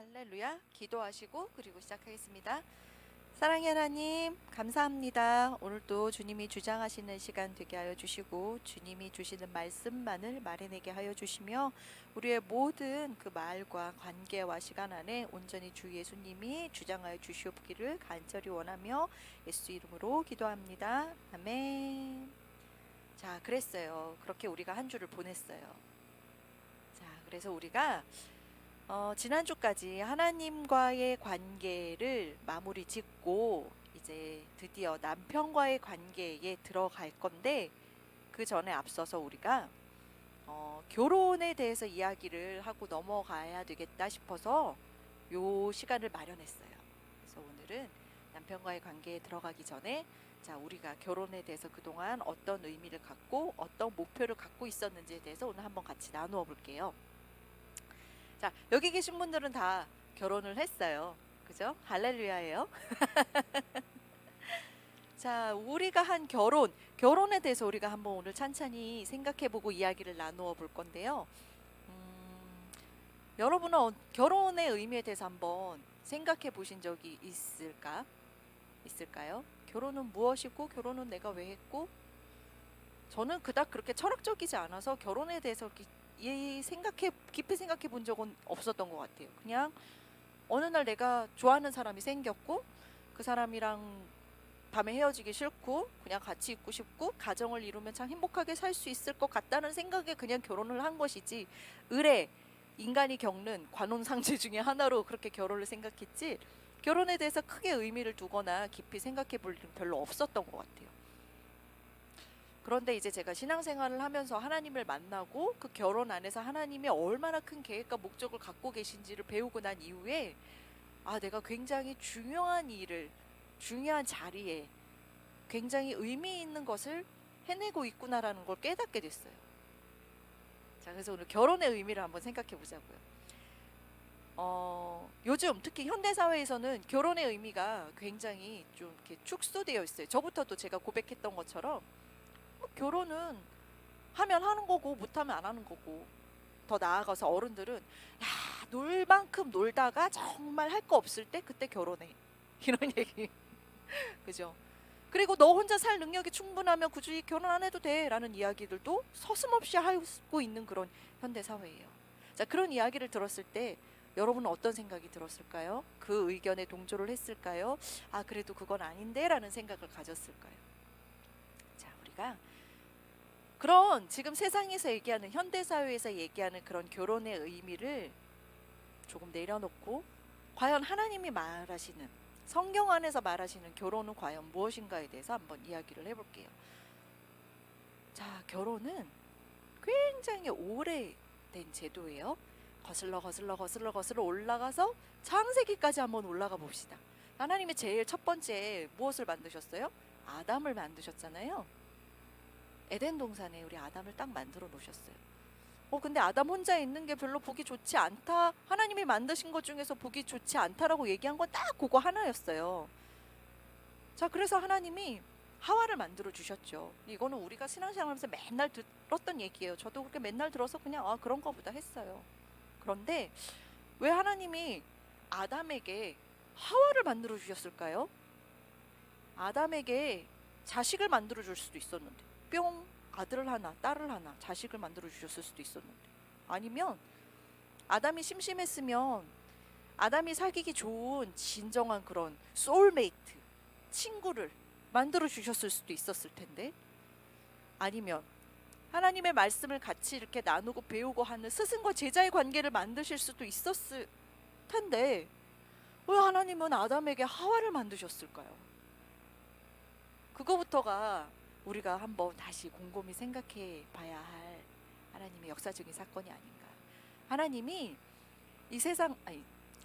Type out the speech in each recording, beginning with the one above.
할렐루야. 기도하시고 그리고 시작하겠습니다. 사랑의 하나님 감사합니다. 오늘도 주님이 주장하시는 시간 되게 하여 주시고 주님이 주시는 말씀만을 말해내게 하여 주시며 우리의 모든 그 말과 관계와 시간 안에 온전히 주 예수님이 주장하여 주시옵기를 간절히 원하며 예수 이름으로 기도합니다. 아멘. 자, 그랬어요. 그렇게 우리가 한 주를 보냈어요. 자, 그래서 우리가 지난주까지 하나님과의 관계를 마무리 짓고 이제 드디어 남편과의 관계에 들어갈 건데, 그 전에 앞서서 우리가 결혼에 대해서 이야기를 하고 넘어가야 되겠다 싶어서 요 시간을 마련했어요. 그래서 오늘은 남편과의 관계에 들어가기 전에 자, 우리가 결혼에 대해서 그동안 어떤 의미를 갖고 어떤 목표를 갖고 있었는지에 대해서 오늘 한번 같이 나누어 볼게요. 자, 여기 계신 분들은 다 결혼을 했어요. 그죠? 할렐루야예요. 자, 우리가 한 결혼에 대해서 우리가 한번 오늘 찬찬히 생각해보고 이야기를 나누어 볼 건데요. 여러분은 결혼의 의미에 대해서 한번 생각해 보신 적이 있을까요? 결혼은 무엇이고, 결혼은 내가 왜 했고, 저는 그닥 그렇게 철학적이지 않아서 결혼에 대해서 깊이 생각해 본 적은 없었던 것 같아요. 그냥 어느 날 내가 좋아하는 사람이 생겼고 그 사람이랑 밤에 헤어지기 싫고 그냥 같이 있고 싶고 가정을 이루면 참 행복하게 살 수 있을 것 같다는 생각에 그냥 결혼을 한 것이지, 의례 인간이 겪는 관혼상제 중에 하나로 그렇게 결혼을 생각했지, 결혼에 대해서 크게 의미를 두거나 깊이 생각해 볼 일은 별로 없었던 것 같아요. 그런데 이제 제가 신앙생활을 하면서 하나님을 만나고 그 결혼 안에서 하나님이 얼마나 큰 계획과 목적을 갖고 계신지를 배우고 난 이후에 내가 굉장히 중요한 자리에 굉장히 의미 있는 것을 해내고 있구나라는 걸 깨닫게 됐어요. 자, 그래서 오늘 결혼의 의미를 한번 생각해 보자고요. 요즘 특히 현대사회에서는 결혼의 의미가 굉장히 좀 이렇게 축소되어 있어요. 저부터도 제가 고백했던 것처럼 결혼은 하면 하는 거고 못하면 안 하는 거고, 더 나아가서 어른들은 야, 놀 만큼 놀다가 정말 할 거 없을 때 그때 결혼해 이런 얘기. 그죠? 그리고 너 혼자 살 능력이 충분하면 굳이 결혼 안 해도 돼 라는 이야기들도 서슴없이 하고 있는 그런 현대 사회예요. 자, 그런 이야기를 들었을 때 여러분은 어떤 생각이 들었을까요? 그 의견에 동조를 했을까요? 그래도 그건 아닌데 라는 생각을 가졌을까요? 자, 우리가 그런 지금 세상에서 얘기하는, 현대사회에서 얘기하는 그런 결혼의 의미를 조금 내려놓고 과연 하나님이 말하시는, 성경 안에서 말하시는 결혼은 과연 무엇인가에 대해서 한번 이야기를 해볼게요. 자, 결혼은 굉장히 오래된 제도예요. 거슬러 올라가서 창세기까지 한번 올라가 봅시다. 하나님이 제일 첫 번째 무엇을 만드셨어요? 아담을 만드셨잖아요. 에덴 동산에 우리 아담을 딱 만들어 놓으셨어요. 근데 아담 혼자 있는 게 별로 보기 좋지 않다. 하나님이 만드신 것 중에서 보기 좋지 않다라고 얘기한 건 딱 그거 하나였어요. 자, 그래서 하나님이 하와를 만들어 주셨죠. 이거는 우리가 신앙생활하면서 맨날 들었던 얘기예요. 저도 그렇게 맨날 들어서 그냥 그런가 보다 했어요. 그런데 왜 하나님이 아담에게 하와를 만들어 주셨을까요? 아담에게 자식을 만들어 줄 수도 있었는데, 뿅, 아들을 하나 딸을 하나 자식을 만들어 주셨을 수도 있었는데, 아니면 아담이 심심했으면 아담이 사귀기 좋은 진정한 그런 소울메이트, 친구를 만들어 주셨을 수도 있었을 텐데, 아니면 하나님의 말씀을 같이 이렇게 나누고 배우고 하는 스승과 제자의 관계를 만드실 수도 있었을 텐데, 왜 하나님은 아담에게 하와를 만드셨을까요? 그거부터가 우리가 한번 다시 곰곰이 생각해 봐야 할 하나님의 역사적인 사건이 아닌가. 하나님이 이 세상,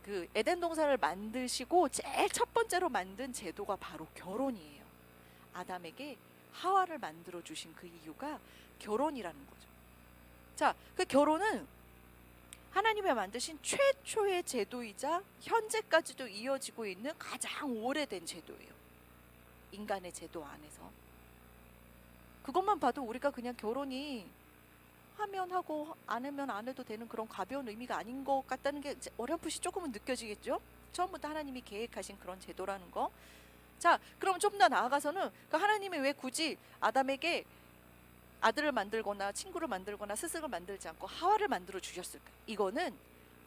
그 에덴 동산을 만드시고 제일 첫 번째로 만든 제도가 바로 결혼이에요. 아담에게 하와를 만들어 주신 그 이유가 결혼이라는 거죠. 자, 그 결혼은 하나님이 만드신 최초의 제도이자 현재까지도 이어지고 있는 가장 오래된 제도예요. 인간의 제도 안에서. 그것만 봐도 우리가 그냥 결혼이 하면 하고 안 하면 안 해도 되는 그런 가벼운 의미가 아닌 것 같다는 게 어렴풋이 조금은 느껴지겠죠? 처음부터 하나님이 계획하신 그런 제도라는 거. 자, 그럼 좀 더 나아가서는 그 하나님이 왜 굳이 아담에게 아들을 만들거나 친구를 만들거나 스승을 만들지 않고 하와를 만들어 주셨을까? 이거는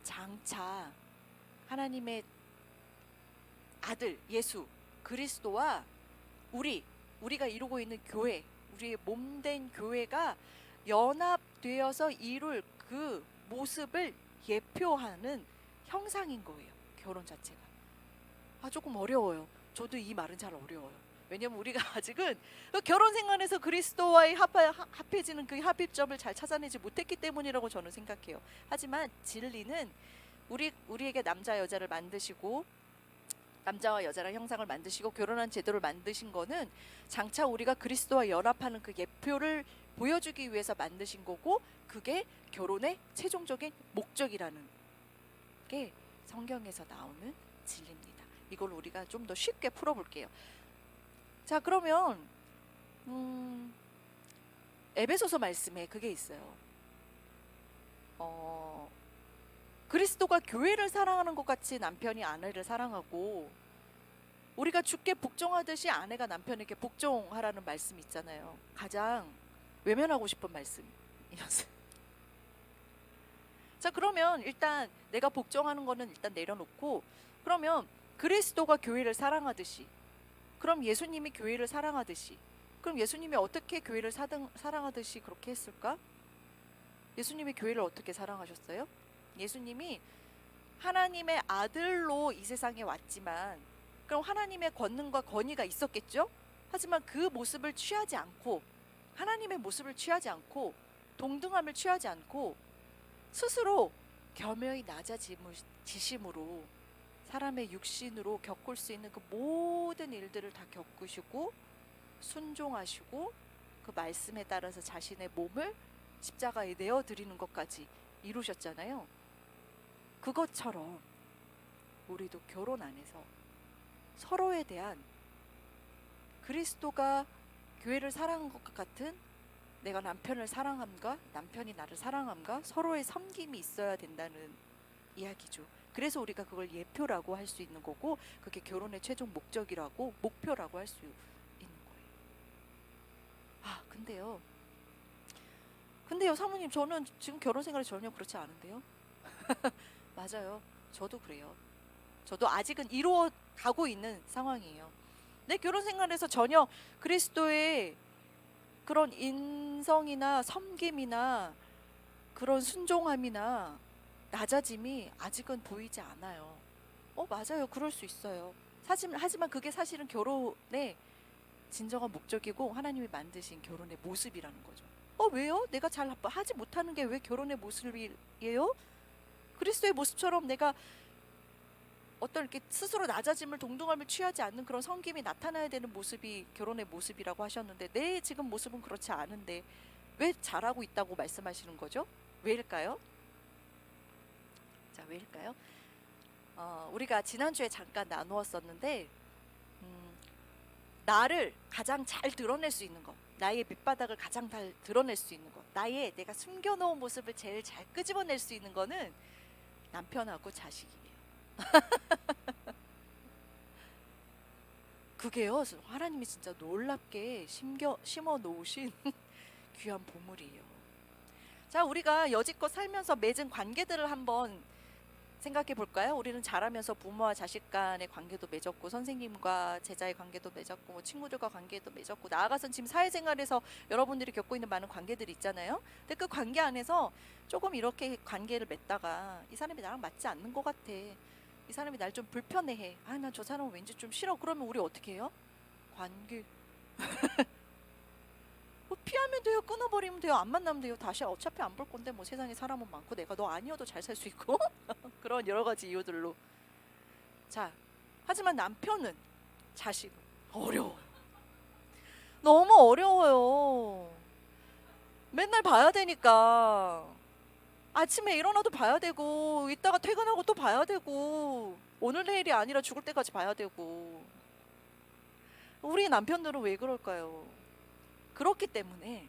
장차 하나님의 아들 예수 그리스도와 우리가 이루고 있는 교회, 우리의 몸된 교회가 연합되어서 이룰 그 모습을 예표하는 형상인 거예요. 결혼 자체가. 조금 어려워요. 저도 이 말은 잘 어려워요. 왜냐면 우리가 아직은 그 결혼 생활에서 그리스도와의 합해지는 그 합입점을 잘 찾아내지 못했기 때문이라고 저는 생각해요. 하지만 진리는 우리에게 남자 여자를 만드시고 남자와 여자랑 형상을 만드시고 결혼한 제도를 만드신 거는 장차 우리가 그리스도와 연합하는 그 예표를 보여주기 위해서 만드신 거고, 그게 결혼의 최종적인 목적이라는 게 성경에서 나오는 진리입니다. 이걸 우리가 좀 더 쉽게 풀어볼게요. 자, 그러면 에베소서 말씀에 그게 있어요. 그리스도가 교회를 사랑하는 것 같이 남편이 아내를 사랑하고, 우리가 주께 복종하듯이 아내가 남편에게 복종하라는 말씀이 있잖아요. 가장 외면하고 싶은 말씀이었어요. 자, 그러면 일단 내가 복종하는 거는 일단 내려놓고, 그러면 그리스도가 교회를 사랑하듯이, 그럼 예수님이 교회를 사랑하듯이, 그럼 예수님이 어떻게 교회를 사랑하듯이 그렇게 했을까? 예수님이 교회를 어떻게 사랑하셨어요? 예수님이 하나님의 아들로 이 세상에 왔지만, 그럼 하나님의 권능과 권위가 있었겠죠? 하지만 그 모습을 취하지 않고, 하나님의 모습을 취하지 않고, 동등함을 취하지 않고 스스로 겸허히 낮아지심으로 사람의 육신으로 겪을 수 있는 그 모든 일들을 다 겪으시고 순종하시고 그 말씀에 따라서 자신의 몸을 십자가에 내어드리는 것까지 이루셨잖아요. 그것처럼 우리도 결혼 안에서 서로에 대한, 그리스도가 교회를 사랑한 것 같은 내가 남편을 사랑함과 남편이 나를 사랑함과 서로의 섬김이 있어야 된다는 이야기죠. 그래서 우리가 그걸 예표라고 할 수 있는 거고, 그게 결혼의 최종 목적이라고, 목표라고 할 수 있는 거예요. 근데요 사모님, 저는 지금 결혼 생활이 전혀 그렇지 않은데요. 맞아요. 저도 그래요. 저도 아직은 이루어 가고 있는 상황이에요. 내 결혼 생활에서 전혀 그리스도의 그런 인성이나 섬김이나 그런 순종함이나 낮아짐이 아직은 보이지 않아요. 맞아요. 그럴 수 있어요. 하지만 그게 사실은 결혼의 진정한 목적이고 하나님이 만드신 결혼의 모습이라는 거죠. 왜요? 내가 잘 하지 못하는 게 왜 결혼의 모습이에요? 그리스도의 모습처럼 내가 어떤 이렇게 스스로 낮아짐을, 동등함을 취하지 않는 그런 섬김이 나타나야 되는 모습이 결혼의 모습이라고 하셨는데, 내 지금 모습은 그렇지 않은데 왜 잘하고 있다고 말씀하시는 거죠? 왜일까요? 자, 왜일까요? 우리가 지난주에 잠깐 나누었었는데, 나를 가장 잘 드러낼 수 있는 것, 나의 밑바닥을 가장 잘 드러낼 수 있는 것, 내가 숨겨놓은 모습을 제일 잘 끄집어낼 수 있는 거는 남편하고 자식이에요. 그게요, 하나님이 진짜 놀랍게 심어 놓으신 귀한 보물이에요. 자, 우리가 여지껏 살면서 맺은 관계들을 한번 생각해 볼까요? 우리는 자라면서 부모와 자식 간의 관계도 맺었고, 선생님과 제자의 관계도 맺었고, 뭐 친구들과 관계도 맺었고, 나아가선 지금 사회생활에서 여러분들이 겪고 있는 많은 관계들이 있잖아요. 근데 그 관계 안에서 조금 이렇게 관계를 맺다가 이 사람이 나랑 맞지 않는 것 같아, 이 사람이 날 좀 불편해해, 나 저 사람은 왠지 좀 싫어, 그러면 우리 어떻게 해요? 관계 뭐 피하면 돼요, 끊어버리면 돼요, 안 만나면 돼요. 다시 어차피 안 볼 건데 뭐 세상에 사람은 많고 내가 너 아니어도 잘 살 수 있고 그런 여러 가지 이유들로. 자, 하지만 남편은, 자식은 어려워요. 너무 어려워요. 맨날 봐야 되니까. 아침에 일어나도 봐야 되고, 이따가 퇴근하고 또 봐야 되고, 오늘 내일이 아니라 죽을 때까지 봐야 되고. 우리 남편들은 왜 그럴까요? 그렇기 때문에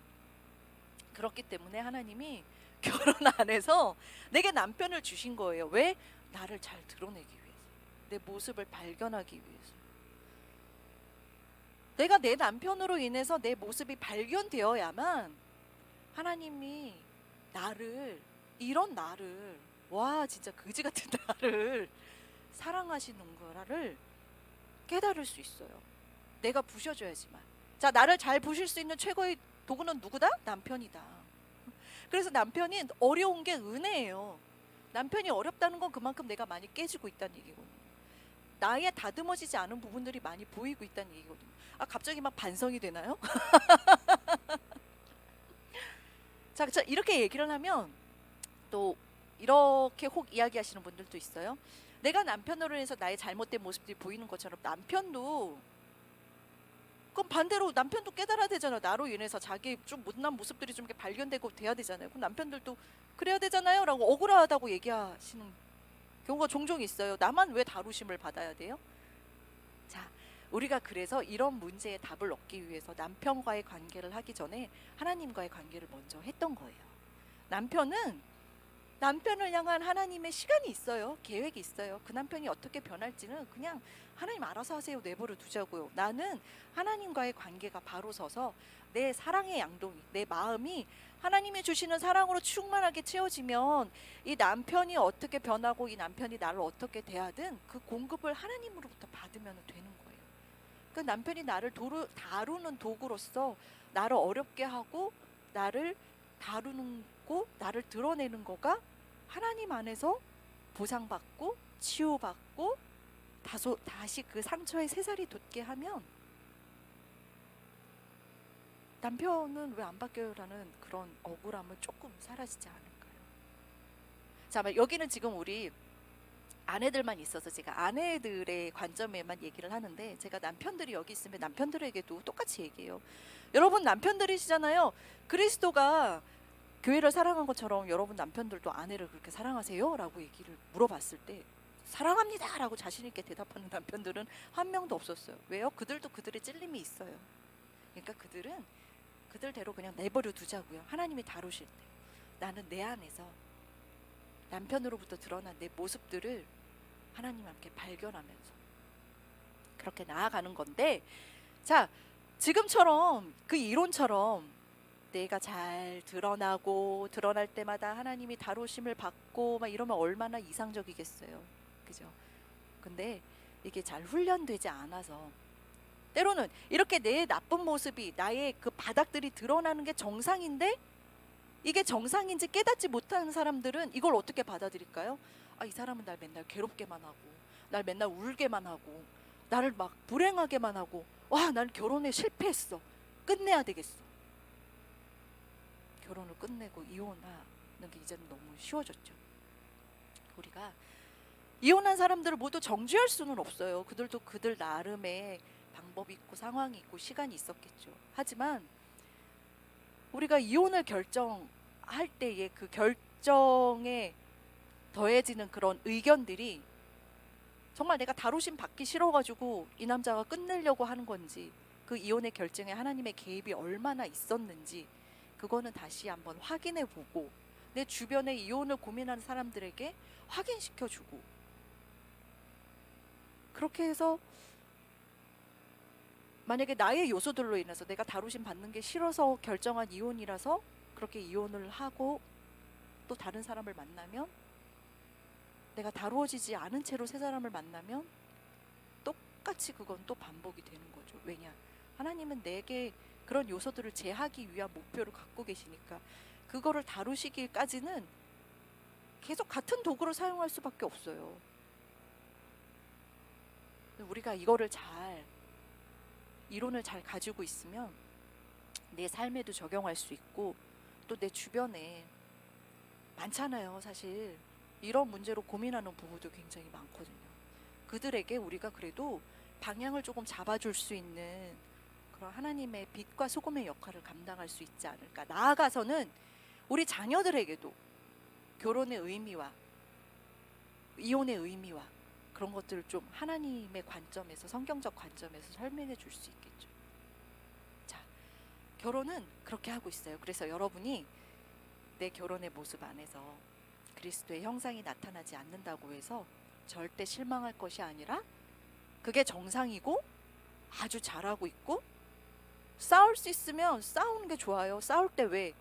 그렇기 때문에 하나님이 결혼 안에서 내게 남편을 주신 거예요. 왜? 나를 잘 드러내기 위해서. 내 모습을 발견하기 위해서. 내가 내 남편으로 인해서 내 모습이 발견되어야만 하나님이 나를, 이런 나를, 와 진짜 그지 같은 나를 사랑하시는 거를 깨달을 수 있어요. 내가 부셔줘야지만. 자, 나를 잘 부실 수 있는 최고의 도구는 누구다? 남편이다. 그래서 남편이 어려운 게 은혜예요. 남편이 어렵다는 건 그만큼 내가 많이 깨지고 있다는 얘기거든요. 나의 다듬어지지 않은 부분들이 많이 보이고 있다는 얘기거든요. 아, 갑자기 막 반성이 되나요? 자, 이렇게 얘기를 하면 또 이렇게 혹 이야기하시는 분들도 있어요. 내가 남편으로 해서 나의 잘못된 모습들이 보이는 것처럼 남편도, 그럼 반대로 남편도 깨달아야 되잖아요. 나로 인해서 자기 좀 못난 모습들이 좀 이렇게 발견되고 돼야 되잖아요. 그럼 남편들도 그래야 되잖아요 라고 억울하다고 얘기하시는 경우가 종종 있어요. 나만 왜 다루심을 받아야 돼요? 자, 우리가 그래서 이런 문제의 답을 얻기 위해서 남편과의 관계를 하기 전에 하나님과의 관계를 먼저 했던 거예요. 남편을 향한 하나님의 시간이 있어요. 계획이 있어요. 그 남편이 어떻게 변할지는 그냥 하나님 알아서 하세요. 내버려 두자고요. 나는 하나님과의 관계가 바로 서서 내 사랑의 양동이, 내 마음이 하나님이 주시는 사랑으로 충만하게 채워지면 이 남편이 어떻게 변하고 이 남편이 나를 어떻게 대하든 그 공급을 하나님으로부터 받으면 되는 거예요. 그 남편이 나를 다루는 도구로서 나를 어렵게 하고 나를 다루는 거, 나를 드러내는 거가 하나님 안에서 보상받고 치유받고 다시 그 상처에 새살이 돋게 하면 남편은 왜 안 바뀌어요라는 그런 억울함은 조금 사라지지 않을까요? 자, 여기는 지금 우리 아내들만 있어서 제가 아내들의 관점에만 얘기를 하는데, 제가 남편들이 여기 있으면 남편들에게도 똑같이 얘기해요. 여러분 남편들이시잖아요. 그리스도가 교회를 사랑한 것처럼 여러분 남편들도 아내를 그렇게 사랑하세요? 라고 얘기를 물어봤을 때 사랑합니다 라고 자신 있게 대답하는 남편들은 한 명도 없었어요. 왜요? 그들도 그들의 찔림이 있어요. 그러니까 그들은 그들대로 그냥 내버려 두자고요. 하나님이 다루실 때 나는 내 안에서 남편으로부터 드러난 내 모습들을 하나님 함께 발견하면서 그렇게 나아가는 건데, 자, 지금처럼 그 이론처럼 내가 잘 드러날 때마다 하나님이 다루심을 받고 막 이러면 얼마나 이상적이겠어요. 그죠? 근데 이게 잘 훈련되지 않아서 때로는 이렇게 내 나쁜 모습이, 나의 그 바닥들이 드러나는 게 정상인데, 이게 정상인지 깨닫지 못하는 사람들은 이걸 어떻게 받아들일까요? 아, 이 사람은 날 맨날 괴롭게만 하고 날 맨날 울게만 하고 나를 막 불행하게만 하고, 와, 난 결혼에 실패했어. 끝내야 되겠어. 결혼을 끝내고 이혼하는 게 이제는 너무 쉬워졌죠. 우리가 이혼한 사람들을 모두 정죄할 수는 없어요. 그들도 그들 나름의 방법이 있고 상황이 있고 시간이 있었겠죠. 하지만 우리가 이혼을 결정할 때의 그 결정에 더해지는 그런 의견들이 정말 내가 다루심 받기 싫어가지고 이 남자가 끝내려고 하는 건지, 그 이혼의 결정에 하나님의 개입이 얼마나 있었는지 그거는 다시 한번 확인해 보고 내 주변에 이혼을 고민하는 사람들에게 확인시켜주고, 그렇게 해서 만약에 나의 요소들로 인해서 내가 다루심 받는 게 싫어서 결정한 이혼이라서 그렇게 이혼을 하고 또 다른 사람을 만나면, 내가 다루어지지 않은 채로 새 사람을 만나면 똑같이 그건 또 반복이 되는 거죠. 왜냐? 하나님은 내게 그런 요소들을 제하기 위한 목표를 갖고 계시니까 그거를 다루시기까지는 계속 같은 도구를 사용할 수밖에 없어요. 우리가 이거를 이론을 잘 가지고 있으면 내 삶에도 적용할 수 있고, 또 내 주변에 많잖아요. 사실 이런 문제로 고민하는 부부도 굉장히 많거든요. 그들에게 우리가 그래도 방향을 조금 잡아줄 수 있는 그런 하나님의 빛과 소금의 역할을 감당할 수 있지 않을까. 나아가서는 우리 자녀들에게도 결혼의 의미와 이혼의 의미와 그런 것들을 좀 하나님의 관점에서, 성경적 관점에서 설명해 줄 수 있겠죠. 자, 결혼은 그렇게 하고 있어요. 그래서 여러분이 내 결혼의 모습 안에서 그리스도의 형상이 나타나지 않는다고 해서 절대 실망할 것이 아니라 그게 정상이고 아주 잘하고 있고, 싸울 수 있으면 싸우는 게 좋아요. 싸울 때 왜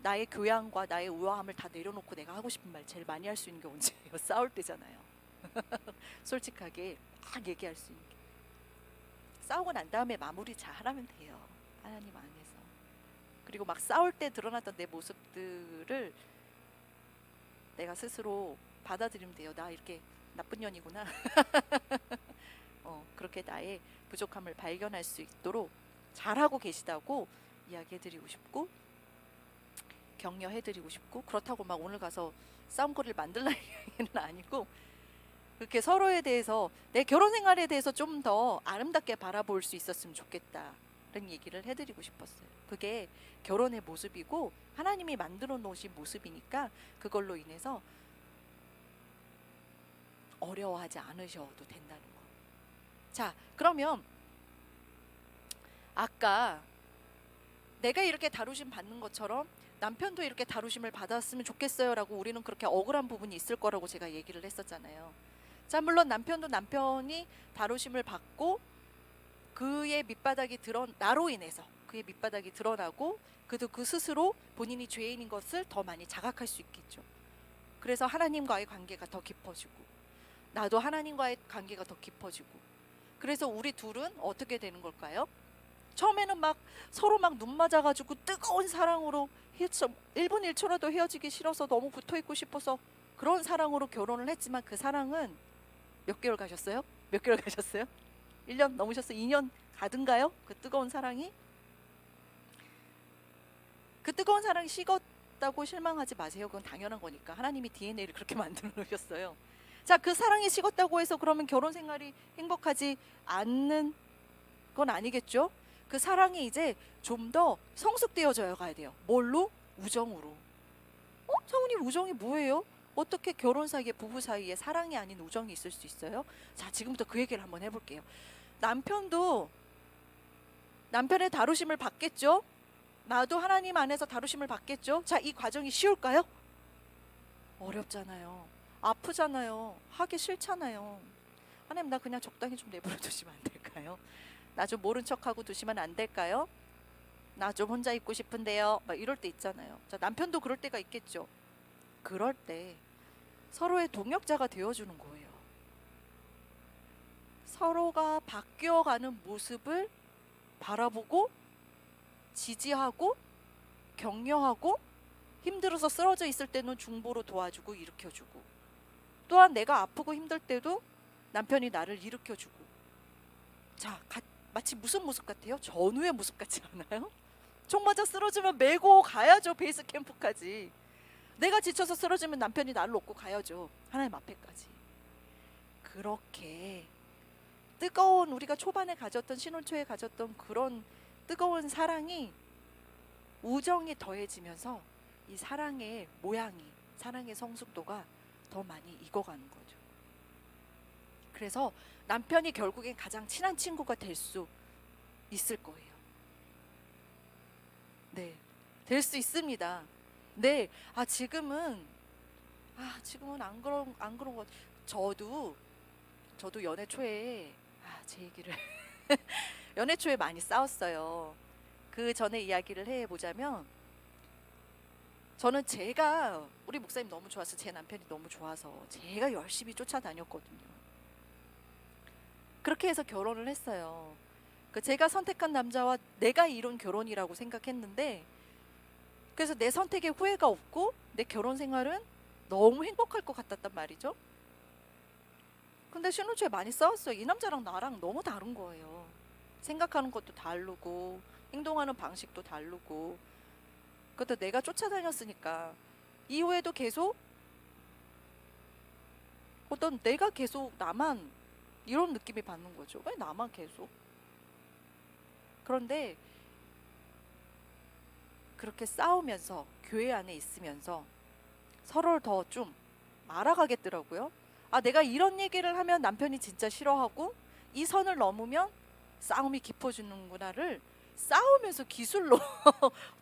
나의 교양과 나의 우아함을 다 내려놓고 내가 하고 싶은 말 제일 많이 할 수 있는 게 언제예요? 싸울 때잖아요. 솔직하게 막 얘기할 수 있는 게. 싸우고 난 다음에 마무리 잘 하면 돼요. 하나님 안에서. 그리고 막 싸울 때 드러났던 내 모습들을 내가 스스로 받아들이면 돼요. 나 이렇게 나쁜 년이구나. 그렇게 나의 부족함을 발견할 수 있도록 잘하고 계시다고 이야기해드리고 싶고, 격려해드리고 싶고, 그렇다고 막 오늘 가서 싸움거리를 만들라는 얘기는 아니고, 그렇게 서로에 대해서, 내 결혼 생활에 대해서 좀 더 아름답게 바라볼 수 있었으면 좋겠다는 얘기를 해드리고 싶었어요. 그게 결혼의 모습이고 하나님이 만들어 놓으신 모습이니까 그걸로 인해서 어려워하지 않으셔도 된다는 거. 자, 그러면 아까 내가 이렇게 다루심 받는 것처럼 남편도 이렇게 다루심을 받았으면 좋겠어요 라고 우리는 그렇게 억울한 부분이 있을 거라고 제가 얘기를 했었잖아요. 자, 물론 남편도 남편이 다루심을 받고 그의 밑바닥이 나로 인해서 그의 밑바닥이 드러나고 그도 그 스스로 본인이 죄인인 것을 더 많이 자각할 수 있겠죠. 그래서 하나님과의 관계가 더 깊어지고 나도 하나님과의 관계가 더 깊어지고, 그래서 우리 둘은 어떻게 되는 걸까요? 처음에는 막 서로 막 눈 맞아가지고 뜨거운 사랑으로 1분 1초라도 헤어지기 싫어서 너무 붙어있고 싶어서 그런 사랑으로 결혼을 했지만 그 사랑은 몇 개월 가셨어요? 몇 개월 가셨어요? 1년 넘으셨어요? 2년 가든가요? 그 뜨거운 사랑이? 그 뜨거운 사랑이 식었다고 실망하지 마세요. 그건 당연한 거니까. 하나님이 DNA를 그렇게 만들어 놓으셨어요. 자, 그 사랑이 식었다고 해서 그러면 결혼 생활이 행복하지 않는 건 아니겠죠? 그 사랑이 이제 좀 더 성숙되어져 가야 돼요. 뭘로? 우정으로. 사모님, 우정이 뭐예요? 어떻게 결혼 사이에, 부부 사이에 사랑이 아닌 우정이 있을 수 있어요? 자, 지금부터 그 얘기를 한번 해볼게요. 남편도 남편의 다루심을 받겠죠? 나도 하나님 안에서 다루심을 받겠죠? 자, 이 과정이 쉬울까요? 어렵잖아요. 아프잖아요. 하기 싫잖아요. 하나님, 나 그냥 적당히 좀 내버려 두시면 안 될까요? 나 좀 모른 척하고 두시면 안 될까요? 나 좀 혼자 있고 싶은데요. 막 이럴 때 있잖아요. 자, 남편도 그럴 때가 있겠죠. 그럴 때 서로의 동역자가 되어주는 거예요. 서로가 바뀌어가는 모습을 바라보고 지지하고 격려하고, 힘들어서 쓰러져 있을 때는 중보로 도와주고 일으켜주고, 또한 내가 아프고 힘들 때도 남편이 나를 일으켜주고. 자, 마치 무슨 모습 같아요? 전우의 모습 같지 않아요? 총 맞아 쓰러지면 메고 가야죠. 베이스 캠프까지. 내가 지쳐서 쓰러지면 남편이 나를 놓고 가야죠. 하나님 앞에까지. 그렇게 뜨거운, 우리가 초반에 가졌던, 신혼초에 가졌던 그런 뜨거운 사랑이, 우정이 더해지면서 이 사랑의 모양이, 사랑의 성숙도가 더 많이 익어가는 거죠. 그래서 남편이 결국엔 가장 친한 친구가 될 수 있을 거예요. 네, 될 수 있습니다. 네, 지금은 안 그런 것. 저도 연애 초에 제 얘기를 연애 초에 많이 싸웠어요. 그 전에 이야기를 해보자면, 저는 제가 우리 목사님 너무 좋아서, 제 남편이 너무 좋아서 제가 열심히 쫓아다녔거든요. 그렇게 해서 결혼을 했어요. 제가 선택한 남자와 내가 이룬 결혼이라고 생각했는데, 그래서 내 선택에 후회가 없고 내 결혼 생활은 너무 행복할 것 같았단 말이죠. 근데 신혼초에 많이 싸웠어요. 이 남자랑 나랑 너무 다른 거예요. 생각하는 것도 다르고 행동하는 방식도 다르고. 그것도 내가 쫓아다녔으니까. 이후에도 계속 내가 계속 나만 이런 느낌이 받는 거죠. 왜 나만 계속? 그런데 그렇게 싸우면서, 교회 안에 있으면서 서로를 더 좀 알아가겠더라고요. 내가 이런 얘기를 하면 남편이 진짜 싫어하고 이 선을 넘으면 싸움이 깊어지는구나를 싸우면서 기술로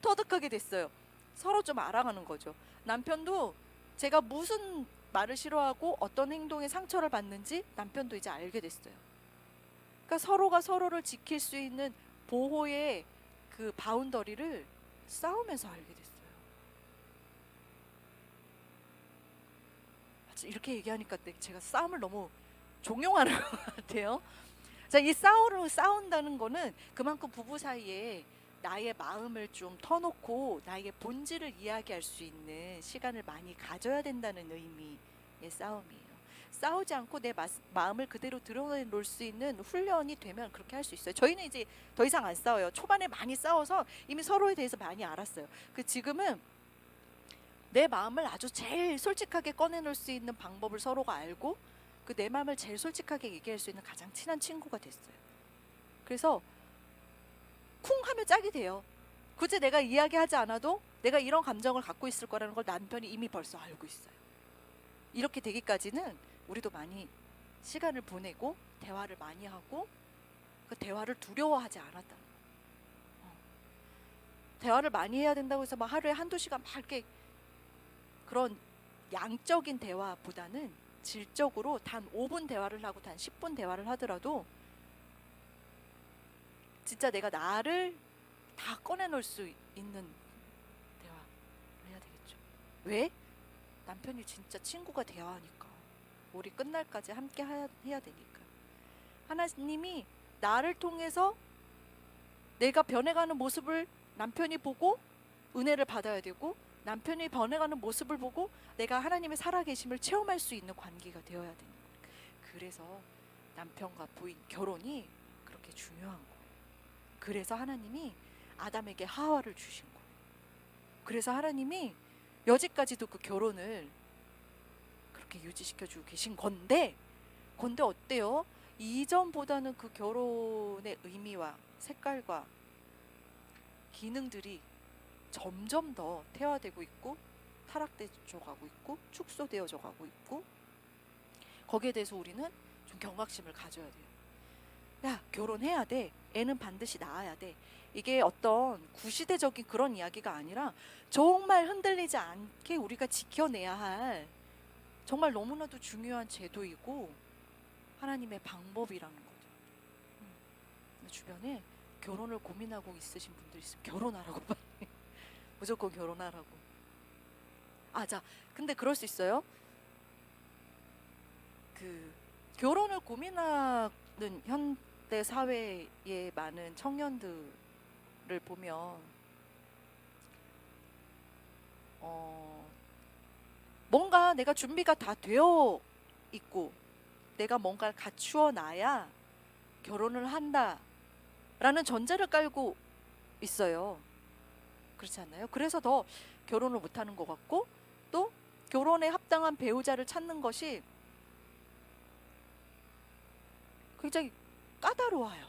터득하게 됐어요. 서로 좀 알아가는 거죠. 남편도 제가 무슨 말을 싫어하고 어떤 행동에 상처를 받는지 남편도 이제 알게 됐어요. 그러니까 서로가 서로를 지킬 수 있는 보호의 그 바운더리를 싸우면서 알게 됐어요. 이렇게 얘기하니까 제가 싸움을 너무 종용하는 것 같아요. 자, 이 싸운다는 거는 그만큼 부부 사이에 나의 마음을 좀 터놓고 나의 본질을 이야기할 수 있는 시간을 많이 가져야 된다는 의미의 싸움이에요. 싸우지 않고 내 마음을 그대로 드러내놓을 수 있는 훈련이 되면 그렇게 할 수 있어요. 저희는 이제 더 이상 안 싸워요. 초반에 많이 싸워서 이미 서로에 대해서 많이 알았어요. 지금은 내 마음을 아주 제일 솔직하게 꺼내놓을 수 있는 방법을 서로가 알고 내 마음을 제일 솔직하게 얘기할 수 있는 가장 친한 친구가 됐어요. 그래서 쿵 하면 짝이 돼요. 굳이 내가 이야기하지 않아도 내가 이런 감정을 갖고 있을 거라는 걸 남편이 이미 벌써 알고 있어요. 이렇게 되기까지는 우리도 많이 시간을 보내고 대화를 많이 하고 그 대화를 두려워하지 않았다는 거예요. 대화를 많이 해야 된다고 해서 막 하루에 한두 시간 막 이렇게 그런 양적인 대화보다는 질적으로 단 5분 대화를 하고 단 10분 대화를 하더라도 진짜 내가 나를 다 꺼내놓을 수 있는 대화를 해야 되겠죠. 왜? 남편이 진짜 친구가 되어야 하니까. 우리 끝날까지 함께 해야 되니까. 하나님이 나를 통해서 내가 변해가는 모습을 남편이 보고 은혜를 받아야 되고, 남편이 변해가는 모습을 보고 내가 하나님의 살아계심을 체험할 수 있는 관계가 되어야 되는 거예요. 그래서 남편과 부인 결혼이 그렇게 중요한 거예요. 그래서 하나님이 아담에게 하와를 주신 거예요. 그래서 하나님이 여지까지도 그 결혼을 그렇게 유지시켜주고 계신 건데 어때요? 이전보다는 그 결혼의 의미와 색깔과 기능들이 점점 더 태화되고 있고 타락되어 가고 있고 축소되어져 가고 있고, 거기에 대해서 우리는 좀 경각심을 가져야 돼요. 야, 결혼해야 돼. 애는 반드시 낳아야 돼. 이게 어떤 구시대적인 그런 이야기가 아니라 정말 흔들리지 않게 우리가 지켜내야 할 정말 너무나도 중요한 제도이고 하나님의 방법이라는 거죠. 주변에 결혼을 고민하고 있으신 분들 있으면 결혼하라고 빨리. 무조건 결혼하라고. 자, 근데 그럴 수 있어요. 결혼을 고민하는 현대 사회의 많은 청년들을 보면 뭔가 내가 준비가 다 되어 있고 내가 뭔가를 갖추어 놔야 결혼을 한다라는 전제를 깔고 있어요. 그렇지 않나요? 그래서 더 결혼을 못하는 것 같고, 또 결혼에 합당한 배우자를 찾는 것이 굉장히 까다로워요.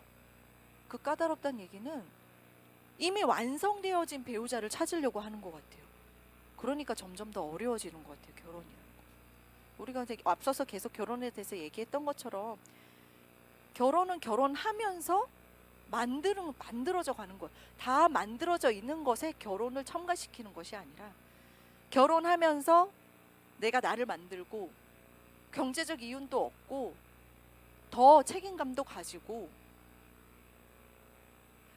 그 까다롭다는 얘기는 이미 완성되어진 배우자를 찾으려고 하는 것 같아요. 그러니까 점점 더 어려워지는 것 같아요, 결혼이라는 거. 우리가 앞서서 계속 결혼에 대해서 얘기했던 것처럼 결혼은 결혼하면서 만들어져 가는 거예요. 다 만들어져 있는 것에 결혼을 첨가시키는 것이 아니라 결혼하면서 내가 나를 만들고 경제적 이윤도 얻고 더 책임감도 가지고.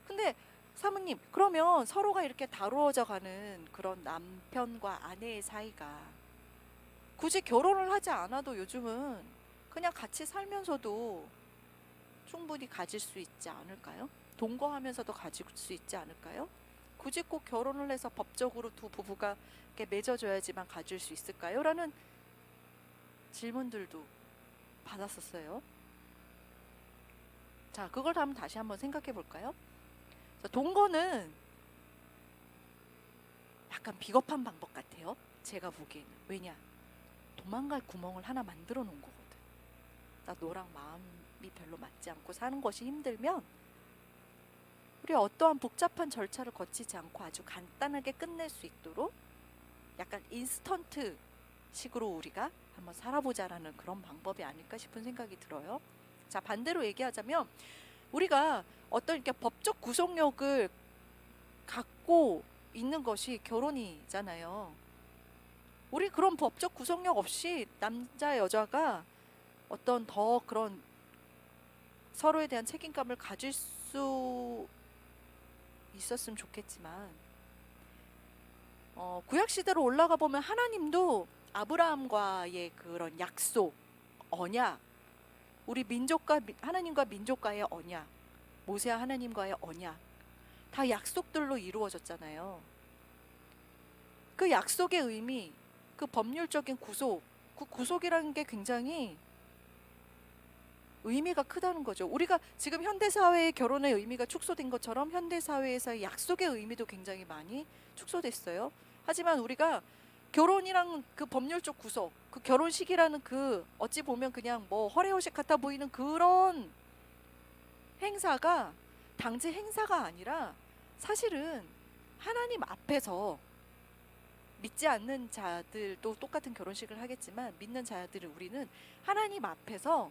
근데 사모님, 그러면 서로가 이렇게 다루어져 가는 그런 남편과 아내의 사이가 굳이 결혼을 하지 않아도 요즘은 그냥 같이 살면서도 충분히 가질 수 있지 않을까요? 동거하면서도 가질 수 있지 않을까요? 굳이 꼭 결혼을 해서 법적으로 두 부부가 이렇게 맺어줘야지만 가질 수 있을까요? 라는 질문들도 받았었어요. 자, 그걸 다시 한번 생각해 볼까요? 동거는 약간 비겁한 방법 같아요. 제가 보기에는. 왜냐? 도망갈 구멍을 하나 만들어 놓은 거거든. 나 너랑 마음이 별로 맞지 않고 사는 것이 힘들면 우리 어떠한 복잡한 절차를 거치지 않고 아주 간단하게 끝낼 수 있도록 약간 인스턴트 식으로 우리가 한번 살아보자라는 그런 방법이 아닐까 싶은 생각이 들어요. 자, 반대로 얘기하자면 우리가 어떤 이렇게 법적 구속력을 갖고 있는 것이 결혼이잖아요. 우리 그런 법적 구속력 없이 남자 여자가 어떤 더 그런 서로에 대한 책임감을 가질 수 있었으면 좋겠지만, 구약 시대로 올라가 보면 하나님도 아브라함과의 그런 약속, 언약, 우리 민족과 하나님과 민족과의 언약, 모세와 하나님과의 언약, 다 약속들로 이루어졌잖아요. 그 약속의 의미, 그 법률적인 구속, 그 구속이라는 게 굉장히 의미가 크다는 거죠. 우리가 지금 현대사회의 결혼의 의미가 축소된 것처럼 현대사회에서의 약속의 의미도 굉장히 많이 축소됐어요. 하지만 우리가 결혼이랑 그 법률적 구속, 그 결혼식이라는 그 어찌 보면 그냥 뭐 허례허식 같아 보이는 그런 행사가 당시 행사가 아니라 사실은 하나님 앞에서, 믿지 않는 자들도 똑같은 결혼식을 하겠지만 믿는 자들은, 우리는 하나님 앞에서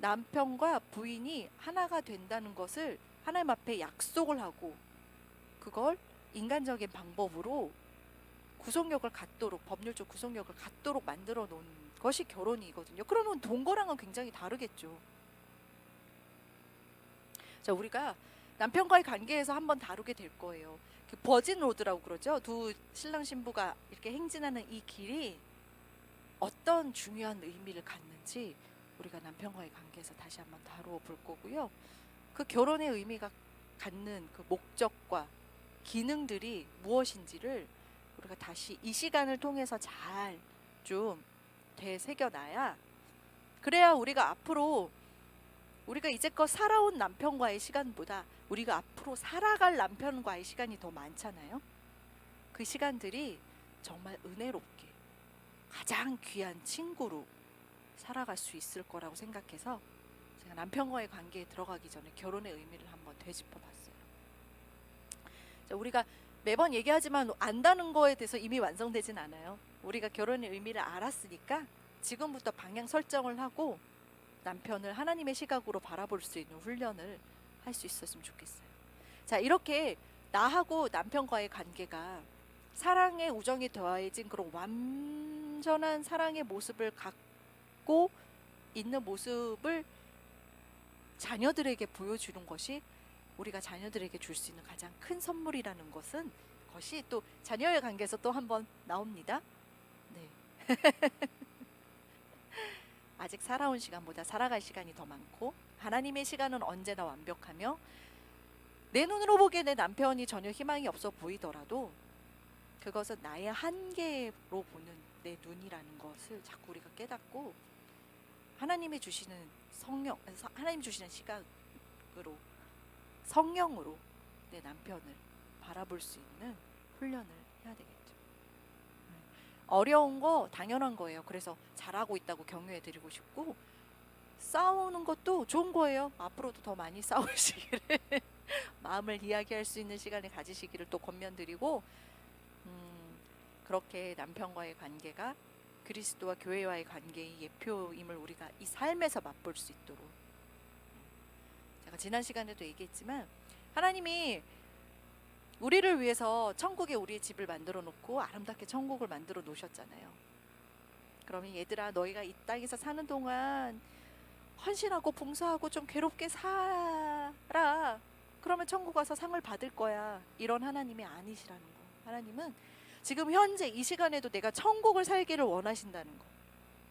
남편과 부인이 하나가 된다는 것을 하나님 앞에 약속을 하고, 그걸 인간적인 방법으로 구속력을 갖도록, 법률적 구속력을 갖도록 만들어 놓은 것이 결혼이거든요. 그러면 동거랑은 굉장히 다르겠죠. 자, 우리가 남편과의 관계에서 한번 다루게 될 거예요. 그 버진 로드라고 그러죠. 두 신랑 신부가 이렇게 행진하는 이 길이 어떤 중요한 의미를 갖는지 우리가 남편과의 관계에서 다시 한번 다루어 볼 거고요. 그 결혼의 의미가 갖는 그 목적과 기능들이 무엇인지를 우리가 다시 이 시간을 통해서 잘 좀 되새겨놔야, 그래야 우리가 앞으로, 우리가 이제껏 살아온 남편과의 시간보다 우리가 앞으로 살아갈 남편과의 시간이 더 많잖아요. 그 시간들이 정말 은혜롭게 가장 귀한 친구로 살아갈 수 있을 거라고 생각해서 제가 남편과의 관계에 들어가기 전에 결혼의 의미를 한번 되짚어 봤어요. 자, 우리가 매번 얘기하지만 안다는 거에 대해서 이미 완성되진 않아요. 우리가 결혼의 의미를 알았으니까 지금부터 방향 설정을 하고 남편을 하나님의 시각으로 바라볼 수 있는 훈련을 할 수 있었으면 좋겠어요. 자, 이렇게 나하고 남편과의 관계가 사랑의 우정이 더해진 그런 완전한 사랑의 모습을 갖고 있는 모습을 자녀들에게 보여주는 것이 우리가 자녀들에게 줄 수 있는 가장 큰 선물이라는 것이 또 자녀의 관계에서 또 한번 나옵니다. 네. 아직 살아온 시간보다 살아갈 시간이 더 많고 하나님의 시간은 언제나 완벽하며, 내 눈으로 보기에 내 남편이 전혀 희망이 없어 보이더라도 그것은 나의 한계로 보는 내 눈이라는 것을 자꾸 우리가 깨닫고 하나님이 주시는 하나님 주시는 시각으로, 성령으로 내 남편을 바라볼 수 있는 훈련을 해야 되겠죠. 어려운 거 당연한 거예요. 그래서 잘하고 있다고 격려해 드리고 싶고, 싸우는 것도 좋은 거예요. 앞으로도 더 많이 싸우시기를 마음을 이야기할 수 있는 시간을 가지시기를 또 권면드리고, 그렇게 남편과의 관계가 그리스도와 교회와의 관계의 예표임을 우리가 이 삶에서 맛볼 수 있도록, 제가 지난 시간에도 얘기했지만 하나님이 우리를 위해서 천국에 우리의 집을 만들어 놓고 아름답게 천국을 만들어 놓으셨잖아요. 그러면 얘들아, 너희가 이 땅에서 사는 동안 헌신하고 봉사하고 좀 괴롭게 살아. 그러면 천국 와서 상을 받을 거야. 이런 하나님이 아니시라는 거. 하나님은 지금 현재 이 시간에도 내가 천국을 살기를 원하신다는 거.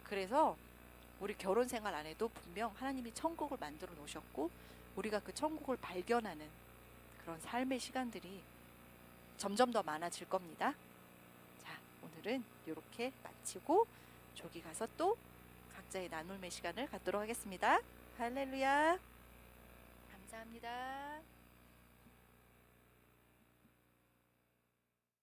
그래서 우리 결혼 생활 안에도 분명 하나님이 천국을 만들어 놓으셨고, 우리가 그 천국을 발견하는 그런 삶의 시간들이 점점 더 많아질 겁니다. 자, 오늘은 이렇게 마치고 저기 가서 또 각자의 나눔의 시간을 갖도록 하겠습니다. 할렐루야. 감사합니다.